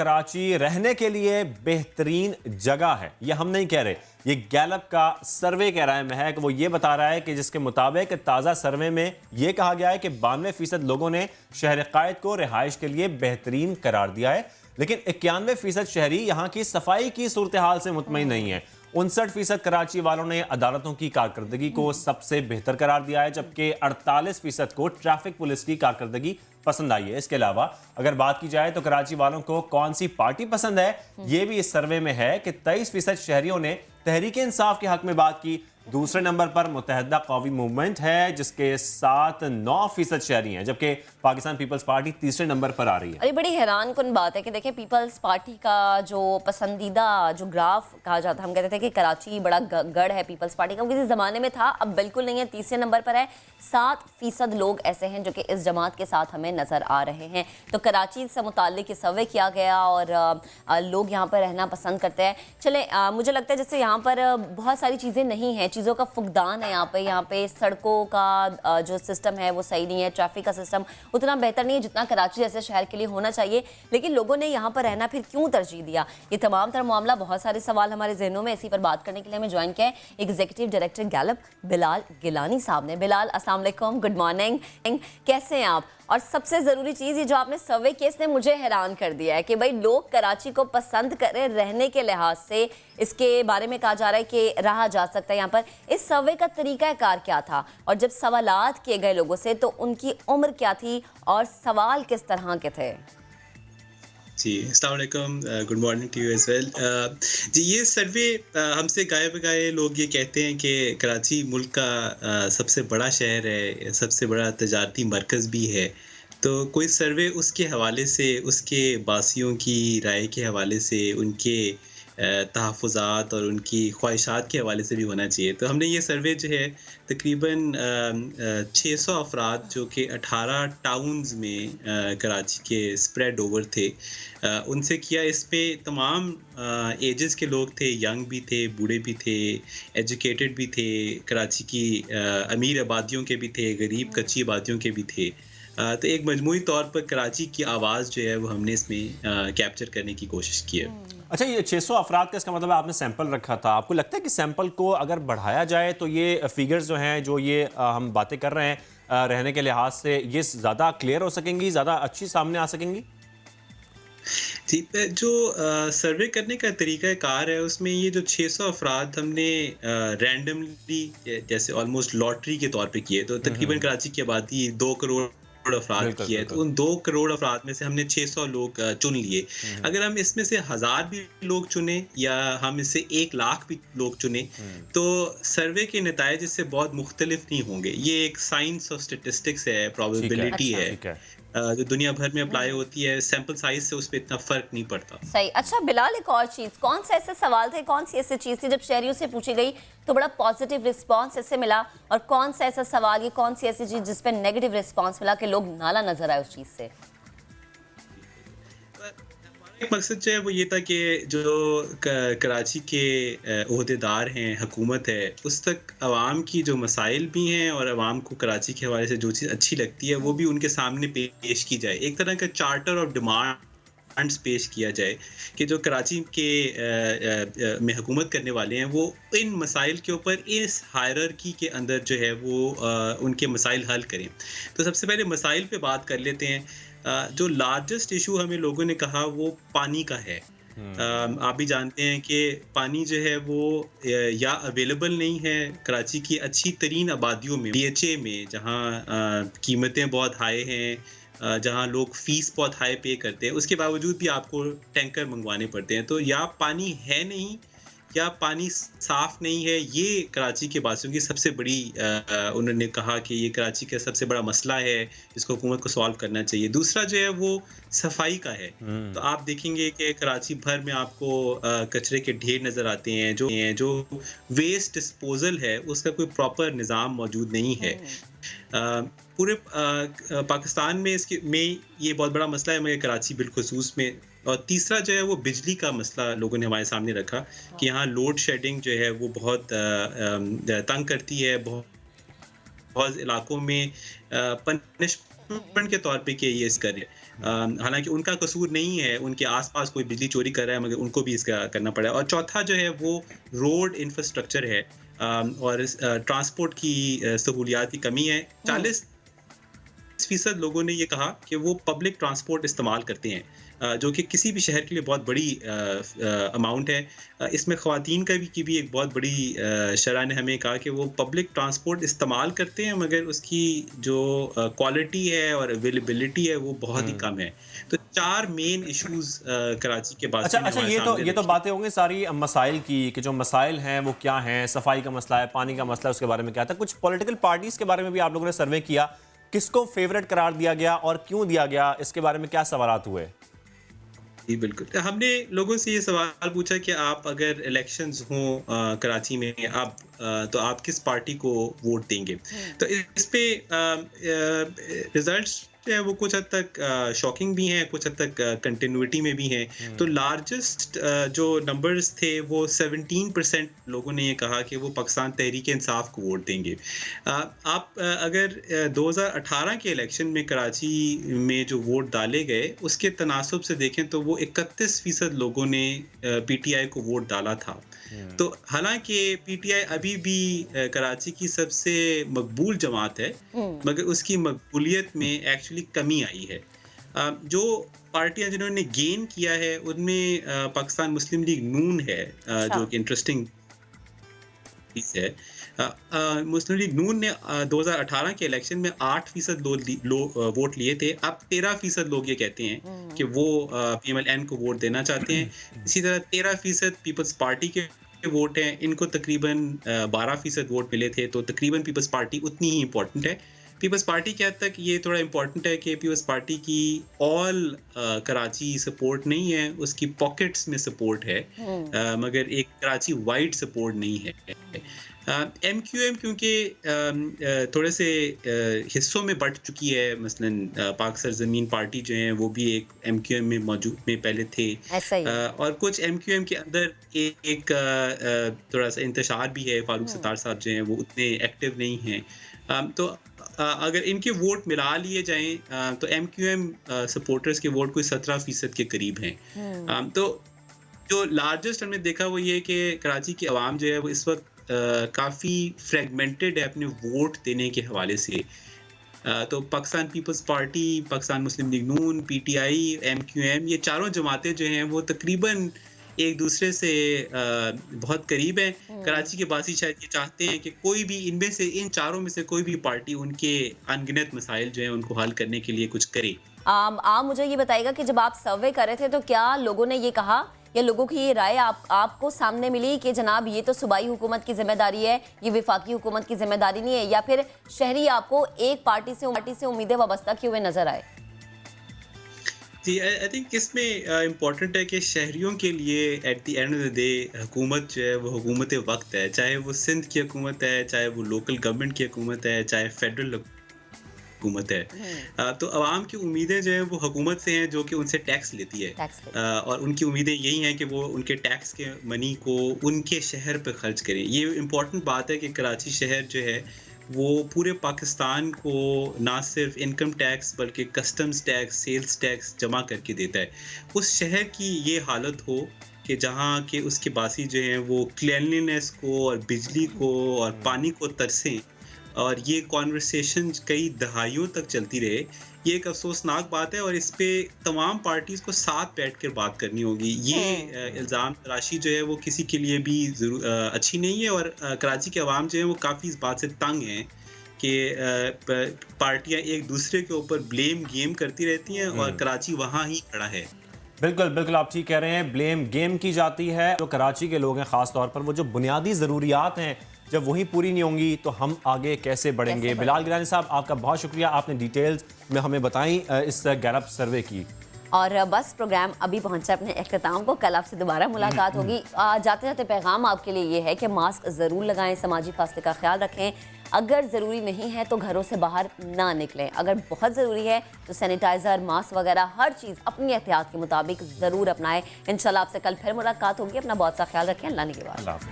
कराची रहने के लिए बेहतरीन जगह है, ये हम नहीं कह रहे। ये गैलप का सर्वे कह रहा है महक। वो ये बता रहा है कि जिसके मुताबिक ताज़ा सर्वे में ये कहा गया है कि 92% लोगों ने शहर कायद को रिहाइश के लिए बेहतरीन करार दिया है, लेकिन 91% शहरी यहाँ की सफाई की सूरत हाल से मुतमईन नहीं है। 59% कराची वालों ने अदालतों की कारकर्दगी को सबसे बेहतर करार दिया है, जबकि 48% को ट्रैफिक पुलिस की कारकर्दगी पसंद आई है। इसके अलावा अगर बात की जाए तो कराची वालों को कौन सी पार्टी पसंद है, ये भी इस सर्वे में है कि 23% शहरियों ने तहरीक इंसाफ के हक में बात की। दूसरे नंबर पर मुत्तहदा कौमी मूवमेंट है, जिसके साथ 9% शहरी हैं, जबकि पाकिस्तान पीपल्स पार्टी तीसरे नंबर पर आ रही है। अरे बड़ी हैरान कुन बात है कि देखिए, पीपल्स पार्टी का जो पसंदीदा जो ग्राफ कहा जाता है, हम कहते थे कि कराची बड़ा गढ़ है पीपल्स पार्टी का, वो किसी ज़माने में था, अब बिल्कुल नहीं है, तीसरे नंबर पर है। 7% लोग ऐसे हैं जो कि इस जमात के साथ हमें नज़र आ रहे हैं। तो कराची से मुताल्लिक सर्वे किया गया और लोग यहाँ पर रहना पसंद करते हैं। चले, मुझे लगता है जैसे यहाँ पर बहुत सारी चीज़ें नहीं हैं, चीज़ों का फुकदान है यहाँ पे सड़कों का जो सिस्टम है वो सही नहीं है, ट्रैफिक का सिस्टम उतना बेहतर नहीं है जितना कराची जैसे शहर के लिए होना चाहिए। लेकिन लोगों ने यहाँ पर रहना फिर क्यों तरजीह दिया, ये तमाम तरह मामला, बहुत सारे सवाल हमारे जहनों में। इसी पर बात करने के लिए हमें ज्वाइन किया है executive director Gallup Bilal Gilani साहब ने। बिलाल, अस्सलाम वालेकुम, गुड मॉर्निंग, कैसे हैं आप? और सबसे ज़रूरी चीज़, ये जो आपने सर्वे किया इसने मुझे हैरान कर दिया है कि भाई लोग कराची को पसंद करें रहने के लिहाज से, इसके बारे में कहा जा रहा है कि रहा जा सकता है यहाँ पर। इस सर्वे का तरीक़ाकार क्या था, और जब सवालात किए गए लोगों से तो उनकी उम्र क्या थी और सवाल किस तरह के थे? जी, अस्सलाम वालेकुम, good morning to you as well. जी, ये सर्वे हमसे गाए बगाए लोग ये कहते हैं कि कराची मुल्क का सबसे बड़ा शहर है, सबसे बड़ा तजारती मरकज़ भी है। तो कोई सर्वे उसके हवाले से, उसके बासियों की राय के हवाले से, उनके तहफ़्फ़ुज़ात और उनकी ख्वाहिशात के हवाले से भी होना चाहिए। तो हमने ये सर्वे जो है तकरीबन 600 अफ़राद जो कि 18 टाउन्स में कराची के स्प्रेड ओवर थे, उनसे किया। इस पे तमाम एजेस के लोग थे, यंग भी थे, बूढ़े भी थे, एजुकेटेड भी थे, कराची की अमीर आबादियों के भी थे, गरीब कच्ची आबादियों के भी थे। तो एक मजमूई तौर पर कराची की आवाज़ जो है वो हमने इसमें कैप्चर करने की कोशिश की है। अच्छा, ये 600 अफराद का इसका मतलब आपने सैंपल रखा था। आपको लगता है कि सैंपल को अगर बढ़ाया जाए तो ये फिगर्स जो हैं, जो ये हम बातें कर रहे हैं रहने के लिहाज से, ये ज़्यादा क्लियर हो सकेंगी, ज़्यादा अच्छी सामने आ सकेंगी? जी, जो सर्वे करने का तरीक़ाकार है उसमें ये जो 600 अफ़राद हमने रैंडमली जैसे ऑलमोस्ट लॉटरी के तौर पे किए। तो तकरीबन कराची की आबादी 2 करोड़ अफ़राद बिल्कुल, की है, तो बिल्कुल। उन 2 करोड़ अफ़राद में से हमने 600 लोग चुन लिए। अगर हम इसमें से 1000 भी लोग चुने या हम इससे 1 लाख भी लोग चुने, तो सर्वे के नताइज इससे बहुत मुख्तलिफ नहीं होंगे। ये एक साइंस ऑफ स्टैटिस्टिक्स है, ठीक है, प्रोबेबिलिटी अच्छा। है, ठीक है। जो दुनिया भर में अप्लाई होती है। सैंपल साइज़ से उस पे इतना फ़र्क नहीं पड़ता। सही। अच्छा बिलाल, एक और चीज़, कौन से ऐसे सवाल थे, कौन सी ऐसी चीज़ थी जब शहरियों से पूछी गई तो बड़ा पॉजिटिव रिस्पांस इससे मिला, और कौन सा ऐसा सवाल, ये कौन सी ऐसी चीज़ जिस पे नेगेटिव रिस्पांस मिला कि लोग नाला नजर आए उस चीज़ से? एक मकसद जो है वो ये था कि जो कराची के ओहदेदार हैं, हुकूमत है, उस तक आवाम की जो मसाइल भी हैं और आवाम को कराची के हवाले से जो चीज़ अच्छी लगती है वो भी उनके सामने पेश की जाए। एक तरह का चार्टर ऑफ डिमांड्स पेश किया जाए कि जो कराची के में हुकूमत करने वाले हैं वो इन मसाइल के ऊपर इस हायरार्की के अंदर जो है वो उनके मसाइल हल करें। तो सबसे पहले मसाइल पे बात कर लेते हैं। जो लार्जेस्ट इशू हमें लोगों ने कहा वो पानी का है। आप भी जानते हैं कि पानी जो है वो या अवेलेबल नहीं है कराची की अच्छी तरीन आबादियों में, डीएचए में, जहाँ कीमतें बहुत हाई हैं, जहाँ लोग फ़ीस बहुत हाई पे करते हैं, उसके बावजूद भी आपको टैंकर मंगवाने पड़ते हैं। तो या पानी है नहीं या पानी साफ नहीं है, ये कराची के वासियों की सबसे बड़ी उन्होंने कहा कि ये कराची का सबसे बड़ा मसला है, जिसको हुकूमत को सॉल्व करना चाहिए। दूसरा जो है वो सफाई का है। तो आप देखेंगे कि कराची भर में आपको कचरे के ढेर नज़र आते हैं, जो वेस्ट डिस्पोजल है उसका कोई प्रॉपर निज़ाम मौजूद नहीं है। पूरे पाकिस्तान में ये बहुत बड़ा मसला है, मगर कराची बिलखुसूस में। और तीसरा जो है वो बिजली का मसला लोगों ने हमारे सामने रखा कि यहाँ लोड शेडिंग जो है वो बहुत तंग करती है। बहुत इलाकों में पनिशमेंट के तौर पे कि ये इस कर हालांकि उनका कसूर नहीं है, उनके आसपास कोई बिजली चोरी कर रहा है, मगर उनको भी इसका करना पड़ा है। और चौथा जो है वो रोड इंफ्रास्ट्रक्चर है, और ट्रांसपोर्ट की सहूलियात की कमी है। 40% लोगों ने ये कहा कि वो पब्लिक ट्रांसपोर्ट इस्तेमाल करते हैं, जो कि किसी भी शहर के लिए बहुत बड़ी अमाउंट है। इसमें ख़वातीन की भी एक बहुत बड़ी शरह ने हमें कहा कि वो पब्लिक ट्रांसपोर्ट इस्तेमाल करते हैं, मगर उसकी जो क्वालिटी है और अवेलेबिलिटी है वो बहुत ही कम है। तो 4 मेन इश्यूज कराची के बाद। अच्छा, ये तो बातें होंगी सारी मसाइल की, कि जो मसाइल हैं वो क्या हैं। सफाई का मसला है, पानी का मसला है, उसके बारे में क्या था। कुछ पॉलिटिकल पार्टीज के बारे में भी आप लोगों ने सर्वे किया, किसको फेवरेट करार दिया गया और क्यों दिया गया, इसके बारे में क्या सवालात हुए? जी बिल्कुल, हमने लोगों से ये सवाल पूछा कि आप अगर इलेक्शंस हों कराची में, तो आप किस पार्टी को वोट देंगे। तो इस पे रिजल्ट्स जो है वो कुछ हद तक शॉकिंग भी हैं, कुछ हद तक कंटिन्यूटी में भी हैं। तो लार्जेस्ट जो नंबर्स थे वो 17% लोगों ने ये कहा कि वो पाकिस्तान तहरीक इंसाफ को वोट देंगे। आप अगर 2018 के इलेक्शन में कराची में जो वोट डाले गए उसके तनासब से देखें तो वो 31% लोगों ने PTI को वोट डाला था। तो हालांकि PTI अभी भी कराची की सबसे मकबूल जमात है, मगर उसकी मकबूलियत में एक्चुअली कमी आई है। जो पार्टियां जिन्होंने गेन किया है उनमें पाकिस्तान मुस्लिम लीग नून है, जो कि इंटरेस्टिंग चीज़ है। मुस्लिम लीग नून ने 2018 के इलेक्शन में 8% वोट लिए थे। अब 13% लोग ये कहते हैं कि वो PMLN को वोट देना चाहते हैं। इसी तरह 13% पीपल्स पार्टी के वोट हैं, इनको तकरीबन 12% वोट मिले थे। तो तकरीबन पीपल्स पार्टी उतनी ही इम्पोर्टेंट है। पीपल्स पार्टी के हद तक ये थोड़ा इम्पोर्टेंट है कि पीपल्स पार्टी की ऑल कराची सपोर्ट नहीं है, उसकी पॉकेट्स में सपोर्ट है, मगर एक कराची वाइड सपोर्ट नहीं है। MQM क्योंकि थोड़े से हिस्सों में बंट चुकी है, मसलन पाक सरजमीन पार्टी जो है वो भी एक MQM में मौजूद में पहले थे, और कुछ MQM के अंदर एक थोड़ा सा इंतशार भी है। फारूक सत्तार साहब जो हैं वो उतने एक्टिव नहीं हैं। तो अगर इनके वोट मिला लिए जाएं तो MQM सपोर्टर्स के वोट कोई 17% के करीब हैं। तो जो लार्जेस्ट हमने देखा वो ये कि कराची की आवाम जो है वो इस वक्त काफ़ी फ्रेगमेंटेड है अपने वोट देने के हवाले से। तो पाकिस्तान पीपल्स पार्टी, पाकिस्तान मुस्लिम लीग नून, PTI, MQM, ये चारों जमातें जो हैं वो तकरीबन एक दूसरे से बहुत करीब हैं। कराची के बासी शायद ये चाहते हैं कि कोई भी इनमें से, इन चारों में से कोई भी पार्टी उनके अनगिनत मसाइल जो हैं उनको हल करने के लिए कुछ करे। आप मुझे ये बताइएगा कि जब आप सर्वे कर रहे थे तो क्या लोगों ने ये कहा या लोगों की ये राय आपको सामने मिली कि जनाब ये तो सूबाई हुकूमत की जिम्मेदारी है, ये विफाकी हुकूमत की जिम्मेदारी नहीं है, या फिर शहरी आपको एक पार्टी से उम्मीदें वाबस्ता किए हुए नजर आए? जी, आई थिंक इसमें इम्पॉर्टेंट है कि शहरियों के लिए at the end of the day हुकूमत जो है वो हुकूमत वक्त है, चाहे वो सिंध की हुकूमत है, चाहे वो लोकल गवर्नमेंट की हुकूमत है, चाहे फेडरल हुकूमत है। तो आवाम की उम्मीदें जो है वो हुकूमत से हैं, जो कि उनसे टैक्स लेती है, और उनकी उम्मीदें यही हैं कि वो उनके टैक्स के मनी को उनके शहर पर खर्च करें। ये इम्पॉर्टेंट बात है कि कराची शहर जो है वो पूरे पाकिस्तान को ना सिर्फ इनकम टैक्स बल्कि कस्टम्स टैक्स, सेल्स टैक्स जमा करके देता है। उस शहर की ये हालत हो कि जहाँ के उसके बासी जो हैं वो क्लीनलीनेस को और बिजली को और पानी को तरसें, और ये कॉन्वर्सेशन कई दहाइयों तक चलती रहे, ये एक अफसोसनाक बात है। और इस पे तमाम पार्टीज़ को साथ बैठकर बात करनी होगी। ये इल्ज़ाम तराशी जो है वो किसी के लिए भी अच्छी नहीं है, और कराची के अवाम जो है वो काफ़ी इस बात से तंग हैं कि पार्टियां एक दूसरे के ऊपर ब्लेम गेम करती रहती हैं, और कराची वहाँ ही खड़ा है। बिल्कुल आप ठीक कह रहे हैं, ब्लेम गेम की जाती है। जो कराची के लोग हैं ख़ास तौर पर, वो जो बुनियादी ज़रूरियात हैं जब वही पूरी नहीं होंगी तो हम आगे कैसे बढ़ेंगे। बिलाल गिलानी साहब, आपका बहुत शुक्रिया, आपने डिटेल्स में हमें बताई इस गैलप सर्वे की। और बस प्रोग्राम अभी पहुंचा अपने अख्ताम को, कल आपसे दोबारा मुलाकात होगी। जाते जाते पैगाम आपके लिए ये है कि मास्क ज़रूर लगाएं, समाजी फासले का ख्याल रखें, अगर ज़रूरी नहीं है तो घरों से बाहर ना निकलें, अगर बहुत ज़रूरी है तो सैनिटाइज़र, मास्क वगैरह हर चीज़ अपनी एहतियात के मुताबिक ज़रूर अपनाएं। इंशाल्लाह आपसे कल फिर मुलाकात होगी। अपना बहुत सा ख्याल रखें। अल्लाह ने के बाद।